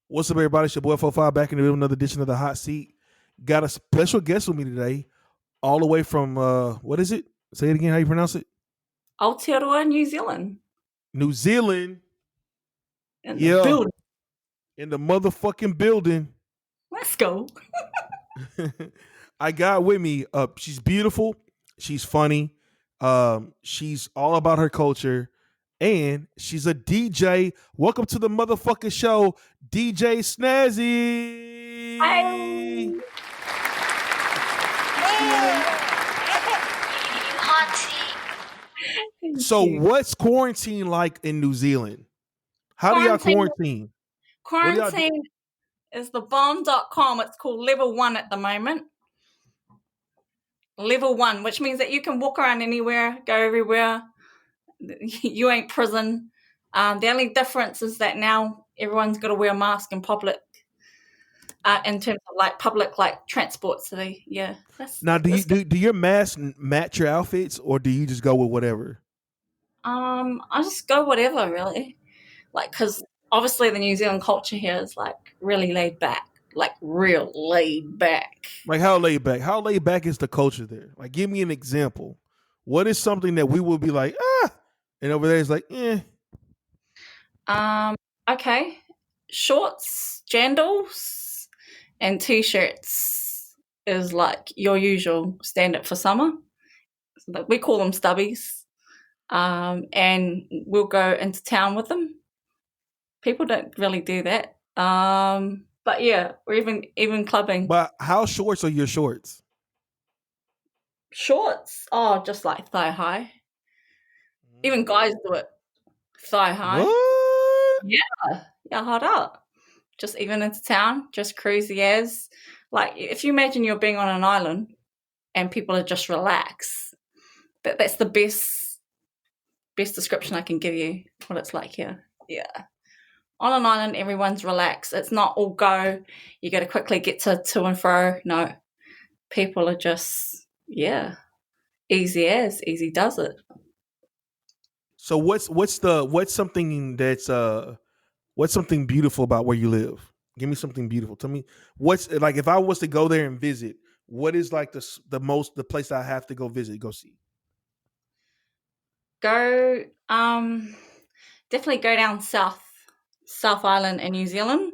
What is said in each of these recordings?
What's up, everybody? It's your boy 45 back in the middle of another edition of the Hot Seat. Got a special guest with me today, all the way from, what is it? Say it again, how you pronounce it? Aotearoa, New Zealand. New Zealand. In the building. In the motherfucking building. Let's go. I got with me, she's beautiful, she's funny, she's all about her culture, and she's a DJ. Welcome to the motherfucking show, DJ Snazy. Hi. So what's quarantine like in New Zealand? How do y'all quarantine? Quarantine is the bomb.com. It's called level 1 at the moment. Level 1, which means that you can walk around anywhere, go everywhere. You ain't prison. The only difference is that now everyone's got to wear a mask in public. In terms of like public like transport, so Now, do your masks match your outfits, or do you just go with whatever? I just go whatever, really. Like, because obviously the New Zealand culture here is like really laid back, like real laid back. Like how laid back? How laid back is the culture there? Like, give me an example. What is something that we will be like, and over there is like, eh. Okay, shorts, jandals, and t-shirts is like your usual standard for summer. So we call them stubbies, and we'll go into town with them. People don't really do that, but yeah, we're even clubbing. But how shorts are your shorts? Shorts, just like thigh high. Even guys do it thigh high. What? Yeah, hard out. Just even into town, just cruisy as. Like, if you imagine you're being on an island and people are just relaxed, that's the best description I can give you what it's like here. Yeah. On an island, everyone's relaxed. It's not all go. You got to quickly get to and fro. No. People are just, easy as. Easy does it. So what's something beautiful about where you live? Give me something beautiful. Tell me what's like if I was to go there and visit. What is like the place I have to go visit, go see? Definitely go down South Island in New Zealand.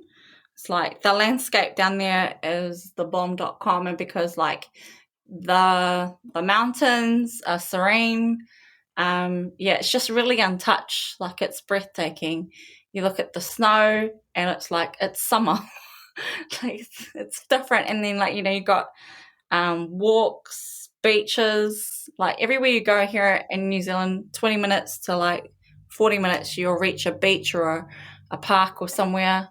It's like the landscape down there is the bomb.com, and because like the mountains are serene. It's just really untouched. Like, it's breathtaking. You look at the snow and it's like it's summer. Like, it's different. And then like, you got walks, beaches, like everywhere you go here in New Zealand, 20 minutes to like 40 minutes, you'll reach a beach or a park or somewhere.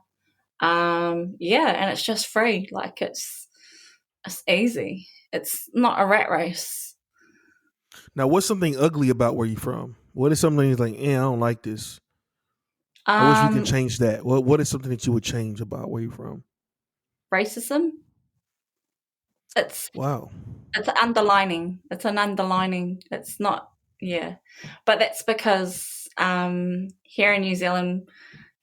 And it's just free. Like, it's easy. It's not a rat race. Now, what's something ugly about where you're from? What is something that's like, I don't like this. I wish we could change that. What is something that you would change about where you're from? Racism. It's wow. It's underlining. It's an underlining. It's not, but that's because here in New Zealand,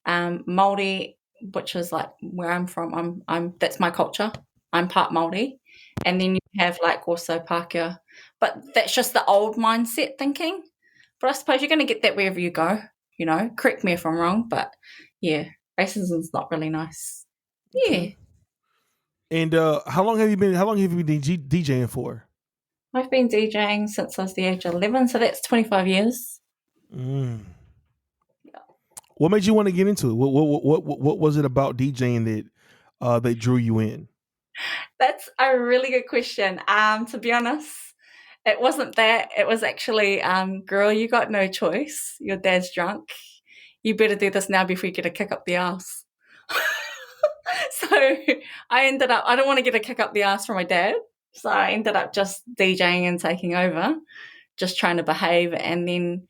Māori, which is like where I'm from, I'm that's my culture. I'm part Māori, and then you have like also Pākehā, but that's just the old mindset thinking. But I suppose you're going to get that wherever you go. Correct me if I'm wrong, but racism's not really nice. Yeah. Okay. And how long have you been DJing for? I've been DJing since I was the age of 11, so that's 25 years. Yeah. What made you want to get into it? What was it about DJing that drew you in? That's a really good question. To be honest, it wasn't that. It was actually, girl, you got no choice. Your dad's drunk. You better do this now before you get a kick up the ass. So I don't want to get a kick up the ass from my dad. So I ended up just DJing and taking over, just trying to behave. And then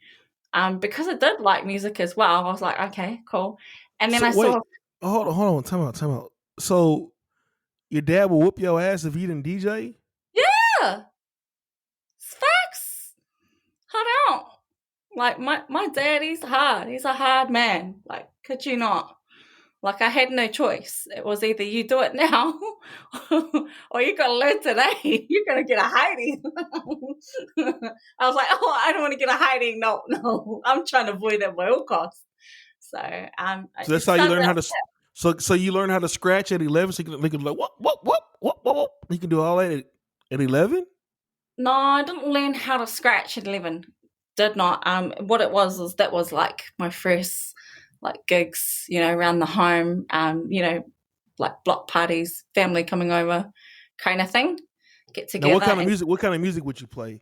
because I did like music as well, I was like, okay, cool. And then hold on, time out. So your dad will whoop your ass if you didn't DJ? Yeah. It's facts. Hard out. Like, my dad, he's hard. He's a hard man. Like, could you not? Like I had no choice. It was either you do it now or you gotta learn today. You're gonna get a hiding. I was like, oh, I don't want to get a hiding. No, no. I'm trying to avoid that by all costs. So So that's it how you started learn how out. to. So you learn how to scratch at 11. So you can like what. You can do all that at 11. No, I didn't learn how to scratch at 11. Did not. What it was that was like my first like gigs, around the home, like block parties, family coming over kind of thing. Get Now, together and What kind of music would you play?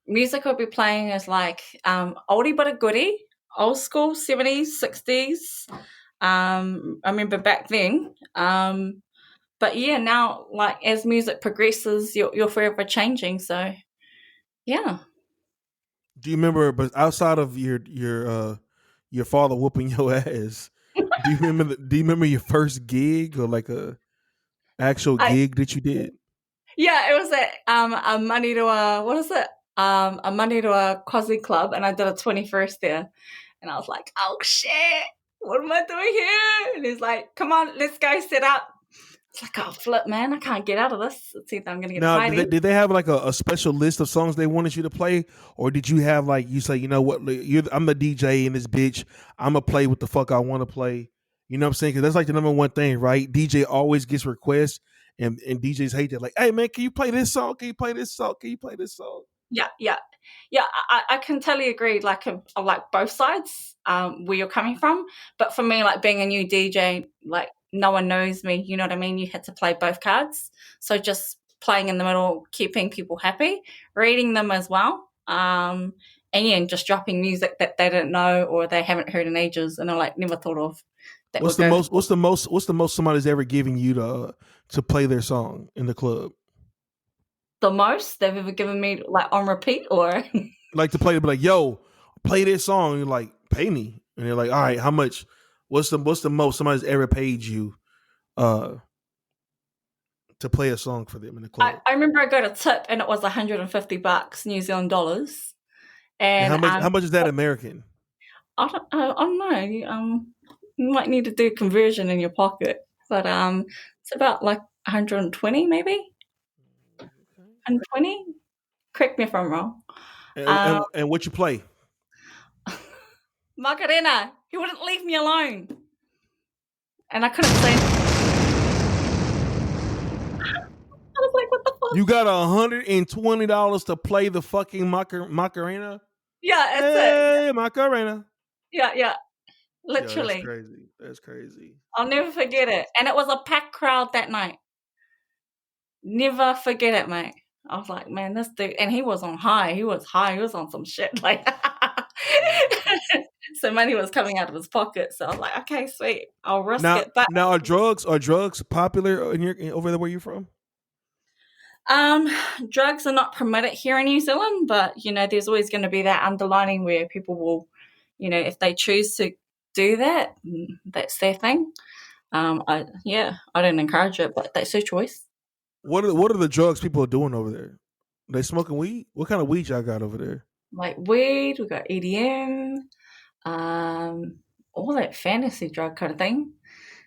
music I'd be playing is like oldie but a goodie, old school 70s, 60s. I remember back then. But yeah, now like as music progresses, you're forever changing. So yeah. Do you remember? But outside of your father whooping your ass, do you remember your first gig or like a actual I gig that you did? Yeah, it was at a Monday to a what is it? A Monday to a Cosy Club, and I did a 21st there, and I was like, oh shit, what am I doing here? And he's like, come on, let's go set up. It's like, oh flip, man, I can't get out of this. It's either I'm gonna get a Now, hiding. did they have like a special list of songs they wanted you to play, or did you have like you say, you know what, I'm the DJ in this bitch, I'm gonna play what the fuck I want to play. You know what I'm saying? Because that's like the number one thing, right? DJ always gets requests, and DJs hate that. Like, hey man, can you play this song? Can you play this song? Can you play this song? Yeah, yeah, yeah. I can totally agree. Like, I like both sides, where you're coming from. But for me, like being a new DJ, like no one knows me. You know what I mean? You had to play both cards. So just playing in the middle, keeping people happy, reading them as well. And yeah, and just dropping music that they didn't know or they haven't heard in ages, and I like never thought of that What's would the go most? What's the most somebody's ever giving you to play their song in the club? the most they've ever given me, like on repeat, or Like to play to be like, yo, play this song. And you're like, pay me, and they're like, all right, how much? What's the most somebody's ever paid you uh to play a song for them in the I, club? I remember I got a tip and it was $150 New Zealand dollars. And And how much is that American? I don't know. You might need to do conversion in your pocket, but it's about like 120 maybe, 120. Correct me if I'm wrong. Um, And what you play? Macarena, he wouldn't leave me alone, and I couldn't say. I was like, what the fuck? You got $120 to play the fucking Macarena? Yeah, it's it. Hey, Macarena. Yeah, yeah, Yo, that's literally. crazy. That's crazy. I'll never forget it, and it was a packed crowd that night. Never forget it, mate. I was like, man, this dude, and he was on high. He was high. He was on some shit. Like, so money was coming out of his pocket. So I was like, okay, sweet, I'll risk it. But Now are drugs popular in your over there where you're from? um, drugs are not permitted here in New Zealand. But there's always going to be that underlining where people will, if they choose to do that, that's their thing. I don't encourage it, but that's their choice. What are the drugs people are doing over there? They smoking weed? What kind of weed y'all got over there? Like weed, we got EDM, all that fantasy drug kind of thing.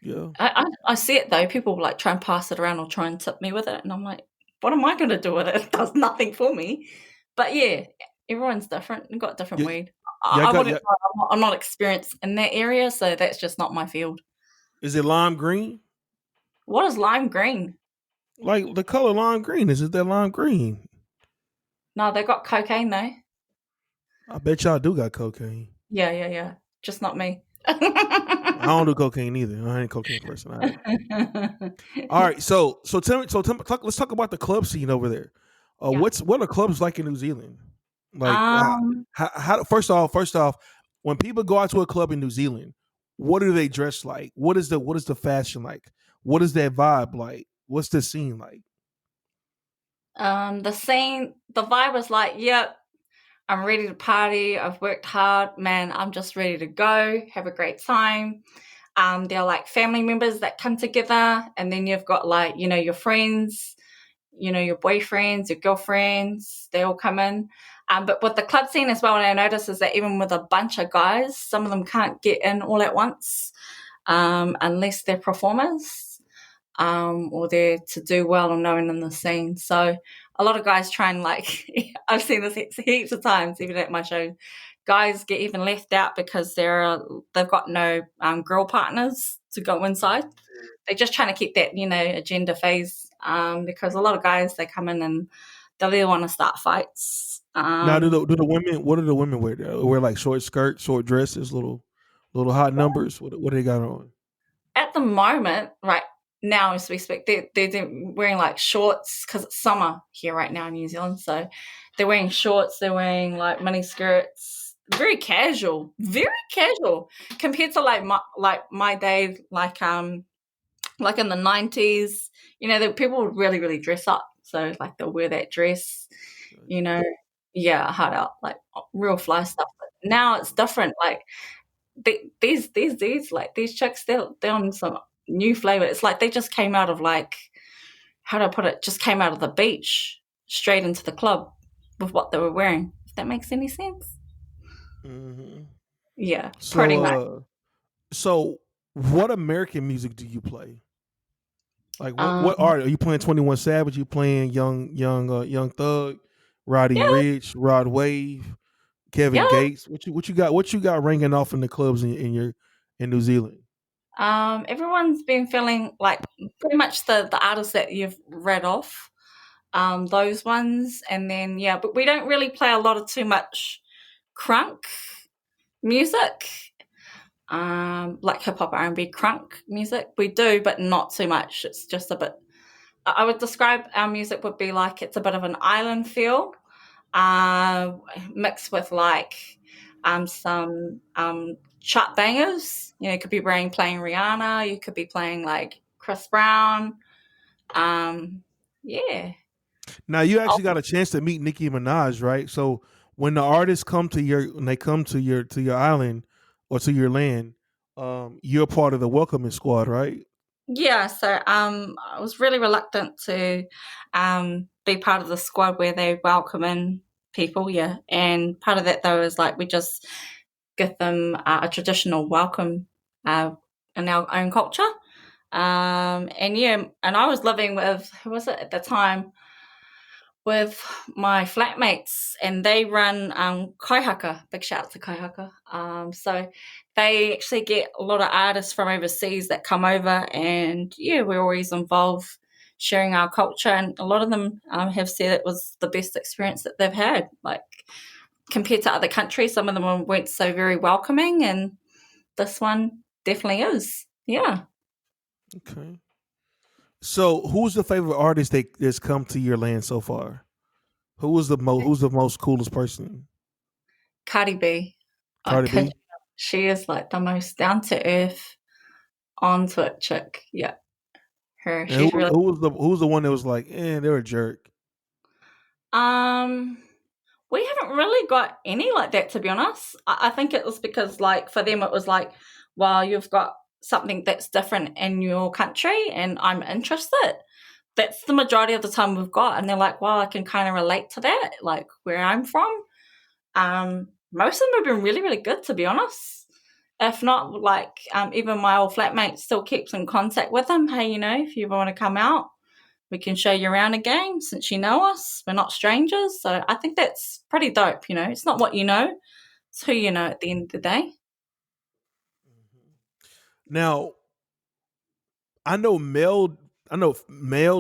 Yeah. I see it though. People like try and pass it around or try and tip me with it, and I'm like, what am I going to do with it? It does nothing for me. But yeah, everyone's different. We've got different Yeah, weed. y'all I got wouldn't yeah. know. I'm not experienced in that area, so that's just not my field. Is it lime green? What is lime green? Like the color lime green. Is it that lime green? No, they got cocaine though. I bet y'all do got cocaine. Yeah, yeah, yeah. Just not me. I don't do cocaine either. I ain't a cocaine person. All right, so tell me, let's talk about the club scene over there. Yeah. What are clubs like in New Zealand? Like, Um, first off, when people go out to a club in New Zealand, what do they dress like? What is the fashion like? What is that vibe like? What's the scene like? the vibe was like, yep, I'm ready to party. I've worked hard, man. I'm just ready to go, have a great time. They're like family members that come together, and then you've got like, your friends, your boyfriends, your girlfriends, they all come in. But with the club scene as well, what I notice is that even with a bunch of guys, some of them can't get in all at once. unless they're performers or they're to do well or known in the scene. So a lot of guys try and like, I've seen this heaps of times, even at my show. Guys get even left out because they've got no girl partners to go inside. They're just trying to keep that agenda phase because a lot of guys they come in and they really want to start fights. Now, do the women? What do the women wear? They wear like short skirts, short dresses, little hot numbers. What do they got on? At the moment, right now as we speak, they're wearing like shorts because it's summer here right now in New Zealand. So they're wearing shorts. They're wearing like mini skirts. Very casual compared to my day, like in the 90s, the people would really, really dress up. So like they'll wear that dress, you know, yeah, hard out, like real fly stuff. But now it's different. Like these chicks, they're on some new flavor. It's like they just came out of like, how do I put it? Just came out of the beach straight into the club with what they were wearing. If that makes any sense. Hmm. Yeah, pretty So, much. so what American music do you play? Like what Um, art are you playing? 21 Savage? You playing Young Thug, Roddy yeah, Rich, Rod Wave, Kevin yeah. Gates? What you got ringing off in the clubs in New Zealand? Everyone's been feeling like pretty much the artists that you've read off, those ones, and then yeah, but we don't really play a lot of too much crunk music, like hip hop R&B crunk music. We do, but not too much. It's just a bit. I would describe our music would be like it's a bit of an island feel, uh, mixed with like some chart bangers. You could be playing Rihanna. You could be playing like Chris Brown. Um, yeah. Now you Oh, actually got a chance to meet Nicki Minaj, right? So when the artists come to your island or to your land, you're part of the welcoming squad, right? yeah. So I was really reluctant to be part of the squad where they welcome in people. Yeah, and part of that though is like we just give them a traditional welcome uh, in our own culture. And yeah, and I was living with who was it at the time with my flatmates, and they run Kaihaka. Big shout out to Kaihaka. So they actually get a lot of artists from overseas that come over, and yeah, we're always involved sharing our culture. And a lot of them have said it was the best experience that they've had. Like compared to other countries, some of them weren't so very welcoming, and this one definitely is. Yeah. Okay. So who's the favorite artist that's come to your land so far? Who's the most coolest person? Cardi B. I Cardi kid B. you not. She is like the most down to earth, onto it chick. Yeah, her. And who, She's really. who was the one that was like, they're a jerk. Um, we haven't really got any like that to be honest. I think it was because like for them it was like, well, you've got something that's different in your country, and I'm interested. That's the majority of the time we've got, and they're like, well, I can kind of relate to that, like where I'm from. Most of them have been really, really good, to be honest. If not, like, even my old flatmate still keeps in contact with him. Hey, if you ever want to come out, we can show you around again since you know us. We're not strangers. So I think that's pretty dope. It's not what you know, it's who you know at the end of the day. Now, I know male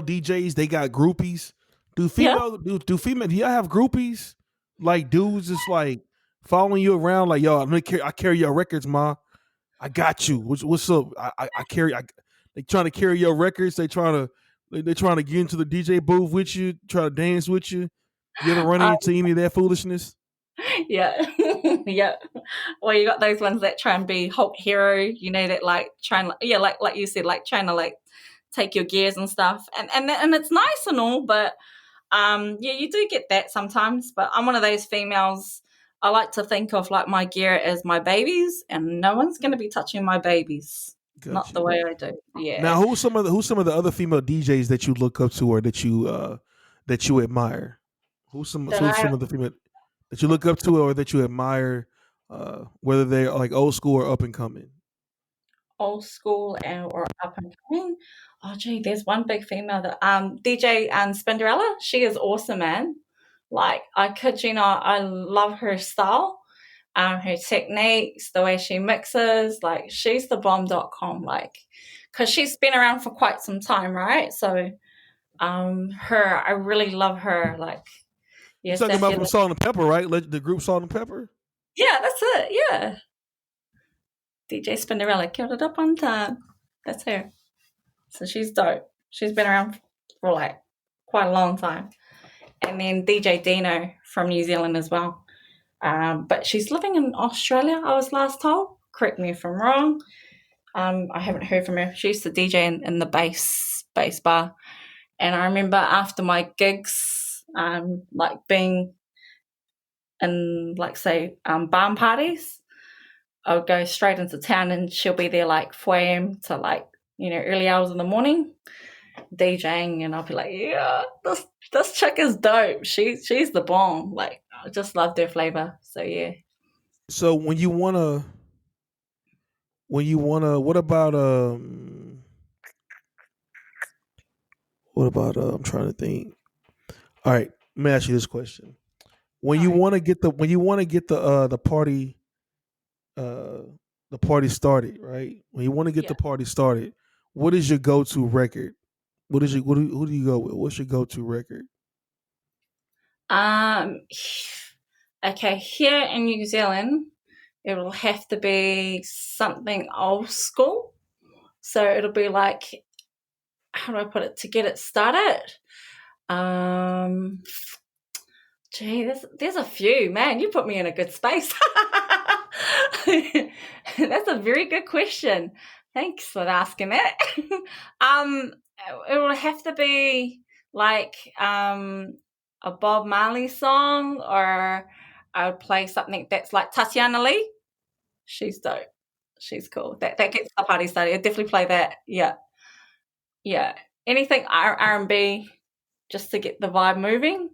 DJs, they got groupies. Do Yeah. female do female do y'all have groupies? Like dudes just like following you around like, yo, I carry your records, ma. I got you. What's up? I carry they trying to carry your records. They trying to get into the DJ booth with you, try to dance with you. You ever run into any of that foolishness? Yeah. Yeah. Well, you got those ones that try and be Hulk hero, that like trying, yeah, like you said, like trying to like take your gears and stuff, and it's nice and all, but yeah, you do get that sometimes. But I'm one of those females. I like to think of like my gear as my babies, and no one's going to be touching my babies. Not the Gotcha. way I do. Yeah. Now, who's some of the other female DJs that you look up to or that you admire? That Who's I some of the female that you look up to or that you admire, whether they're like old school or up and coming? old school or up and coming. Oh gee, there's one big female that DJ and Spinderella. She is awesome, man. Like I kid you not, I love her style, her techniques, the way she mixes. Like she's the bomb.com. Like, because she's been around for quite some time, right? So her, I really love her. Like, You yes, talking if about you from Salt and Pepper, right? The group Salt and Pepper. yeah, that's it. Yeah, DJ Spinderella killed it up on time. That's her. So she's dope. She's been around for like quite a long time. And then DJ Dino from New Zealand as well. But she's living in Australia, I was last told. Correct me if I'm wrong. I haven't heard from her. She used to DJ in the bass bar. And I remember after my gigs, like being in, like, say, barn parties, I would go straight into town and she'll be there like 4 a.m. to like, early hours in the morning DJing, and I'll be like, yeah, this chick is dope. She's the bomb. Like I just love their flavor. So yeah. So what about I'm trying to think. All right, let me ask you this question. When All you right. want to get uh the party started, right? When you want to get Yeah. the party started, what is your go-to record? What is your who do you go with? What's your go-to record? Um. Okay, here in New Zealand, it will have to be something old school. So it'll be like, how do I put it? To get it started. Um. Gee, there's a few. Man, you put me in a good space. That's a very good question. Thanks for asking that. um, it will have to be like a Bob Marley song, or I would play something that's like Tatiana Lee. She's dope. She's cool. That gets the party started. I'd definitely play that. Yeah, yeah. Anything R and B, just to get the vibe moving,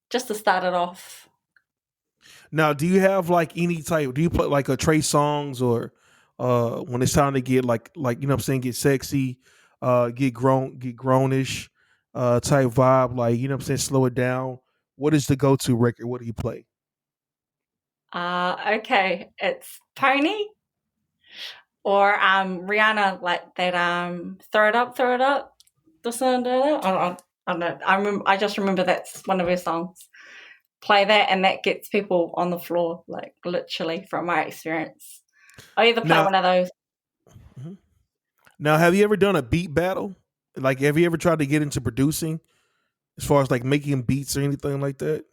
just to start it off. Now, do you have like any type? Do you play like a Trey songs, or when it's time to get like what I'm saying, get sexy, get grownish, type vibe, like what I'm saying, slow it down. What is the go-to record? What do you play? Okay, it's Pony or Rihanna, like that throw it up, the sound of it. I don't know. I just remember that's one of her songs. Play that and that gets people on the floor, like literally from my experience. I either play Now, one of those. mhm. Now, have you ever done a beat battle? Like, have you ever tried to get into producing, as far as like making beats or anything like that?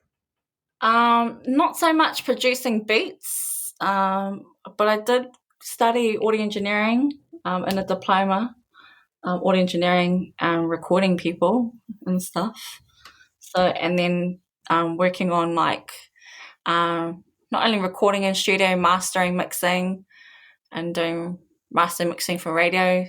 Not so much producing beats, but I did study audio engineering in a diploma, audio engineering and recording people and stuff. So, and then working on like not only recording in studio, mastering, mixing, and doing master mixing for radio.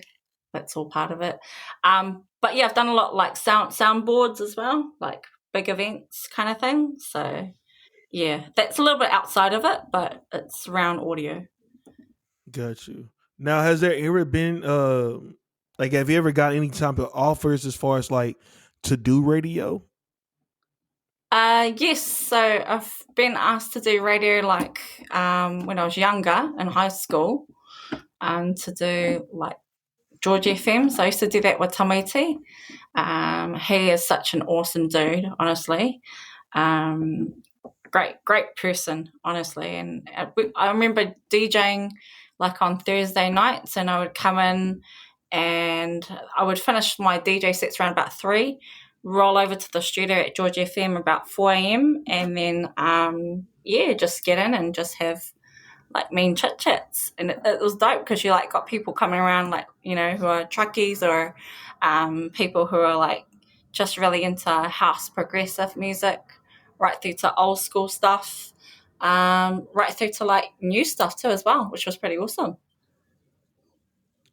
That's all part of it. But yeah, I've done a lot like soundboards as well, like big events kind of thing. So yeah, that's a little bit outside of it, but it's around audio. Got you. Now, has there ever been like, have you ever got any type of offers as far as like to do radio? Yes, so I've been asked to do radio like when I was younger in high school, to do like George FM. So I used to do that with Tamiti. He is such an awesome dude, honestly. Um, great person, honestly. And I remember DJing like on Thursday nights, and I would come in and I would finish my DJ sets around about 3, roll over to the studio at George FM about 4 a.m. and then yeah, just get in and just have like mean chit chats, and it was dope because you like got people coming around like who are truckies, or people who are like just really into house progressive music, right through to old school stuff, right through to like new stuff too as well, which was pretty awesome.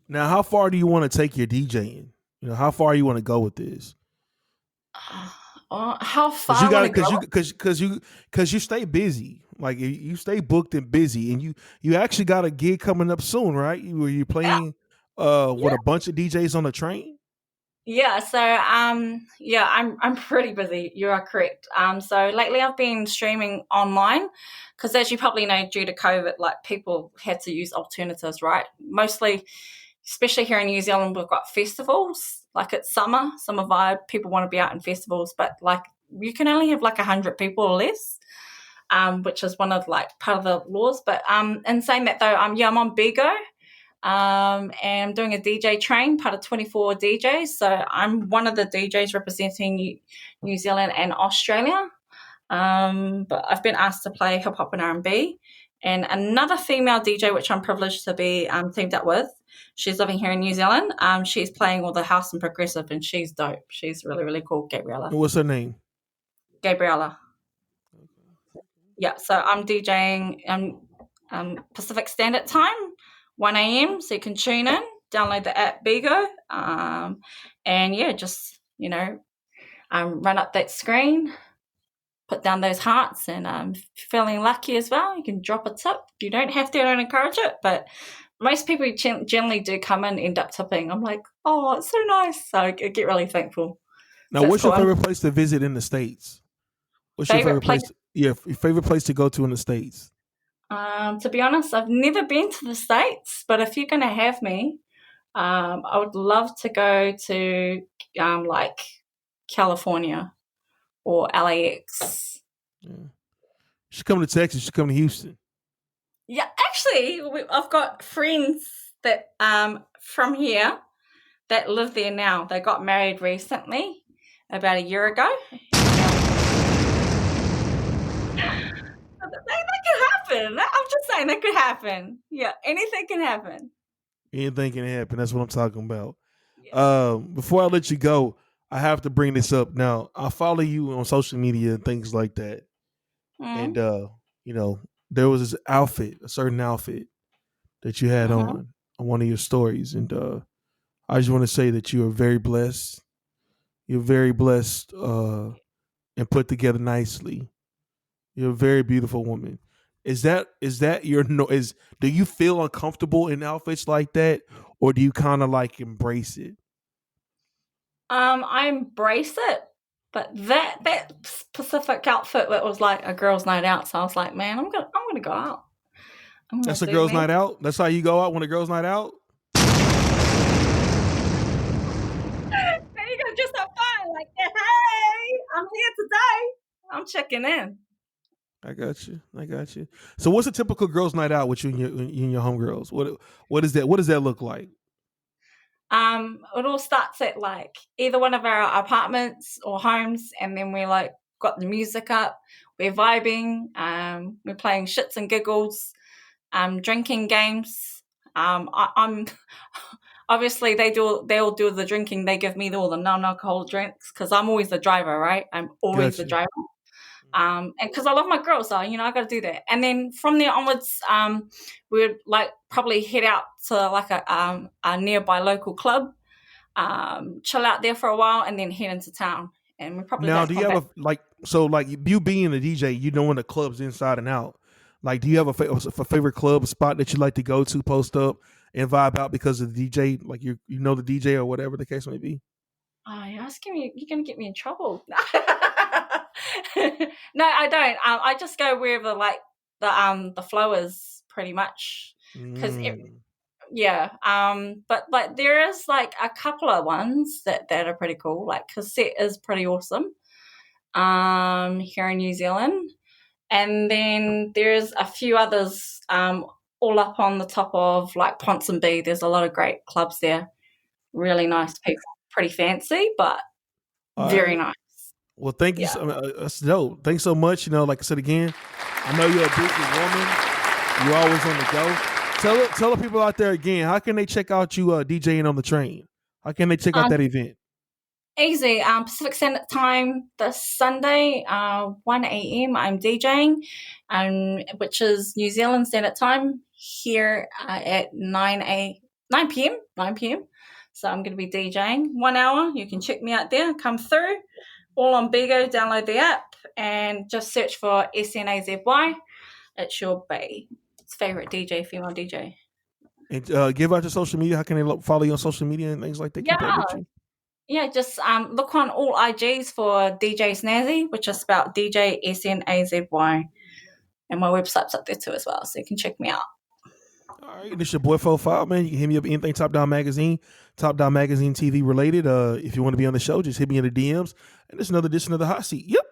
Now, how far do you want to take your DJing? How far you want to go with this? How Because far you I want got to go? because you stay busy, like you stay booked and busy, and you actually got a gig coming up soon, right? Where you Yeah, playing? with a bunch of DJs on the train? Yeah, so yeah, I'm pretty busy. You are correct. So lately I've been streaming online because, as you probably know, due to COVID, like people had to use alternatives, right? Mostly, especially here in New Zealand, we've got festivals. Like it's summer vibe. People want to be out in festivals, but like you can only have like 100 people or less, which is one of like part of the laws. But in saying that though, I'm on Bigo. And I'm doing a DJ train, part of 24 DJs. So I'm one of the DJs representing New Zealand and Australia. But I've been asked to play hip hop and R&B. And another female DJ, which I'm privileged to be teamed up with, she's living here in New Zealand. She's playing all the house and progressive, and she's dope. She's really, really cool, Gabriella. What's her name? Gabriella. Yeah, so I'm DJing Pacific Standard Time, 1 a.m. So you can tune in, download the app Bigo, and yeah, just run up that screen, put down those hearts, and if you're feeling lucky as well, you can drop a tip. You don't have to. I don't encourage it, but most people generally do come in, end up tipping. I'm like, oh, it's so nice. So I get really thankful. Now, So what's your favorite place to visit in the States? What's your favorite favorite place? place? Your favorite place to go to in the States? To be honest, I've never been to the States, but if you're going to have me, I would love to go to like California or LAX. Yeah. You should come to Texas. You should come to Houston. Yeah, actually, I've got friends that from here that live there now. They got married recently, about a year ago. That could happen. I'm just saying that could happen. Yeah, anything can happen. Anything can happen. That's what I'm talking about. Yeah. Before I let you go, I have to bring this up. Now, I follow you on social media and things like that. And there was this outfit, a certain outfit that you had on one of your stories. And I just want to say that you are very blessed. You're very blessed and put together nicely. You're a very beautiful woman. Is that your no? Is Do you feel uncomfortable in outfits like that, or do you kind of like embrace it? I embrace it, but that specific outfit, that was like a girls' night out. So I was like, man, I'm gonna go out. That's a girls' night out. That's how you go out when a girls' night out. There you go, just have fun. Like, hey, I'm here today. I'm checking in. I got you. So, what's a typical girls' night out with you and your homegirls? What is that? What does that look like? It all starts at like either one of our apartments or homes, and then we like got the music up. We're vibing. We're playing shits and giggles. Drinking games. I'm obviously they all do the drinking. They give me all the non-alcoholic drinks because I'm always the driver, right? I'm always the driver. And because I love my girls, so I got to do that. And then from there onwards, we would like probably head out to like a nearby local club, chill out there for a while, and then head into town. And we probably Now, do you have like you being a DJ, you knowing the clubs inside and out? Like, do you have a favorite club, a spot that you like to go to, post up, and vibe out because of the DJ? Like you know the DJ or whatever the case may be. Oh, you're asking me. You're going to get me in trouble. No, I don't. I just go wherever like the flow is, pretty much. Because but like there is like a couple of ones that are pretty cool. Like Cassette is pretty awesome. Here in New Zealand, and then there's a few others. All up on the top of like Ponsonby. There's a lot of great clubs there. Really nice people. Pretty fancy, but very nice. Well, thank you. That's dope. Thanks so much. Like I said again, I know you're a busy woman. You're always on the go. Tell the people out there again, how can they check out you DJing on the train? How can they check out that event? Easy. Pacific Standard Time this Sunday, 1 a.m. I'm DJing, which is New Zealand Standard Time here at 9 p.m. 9 p.m. So I'm going to be DJing 1 hour. You can check me out there. Come through. All on Bigo. Download the app and just search for Snazy. It's your favorite DJ, female DJ. And give out your social media. How can they follow you on social media and things like that? Keep up with you. Yeah, just look on all IGs for DJ Snazy, which is spelled DJ SNAZY. And my website's up there too as well, so you can check me out. All right, this your boy 45, man. You can hit me up anything Top Down Magazine, Top Down Magazine TV related. If you want to be on the show, just hit me in the DMs. And this is another hot seat. Yep.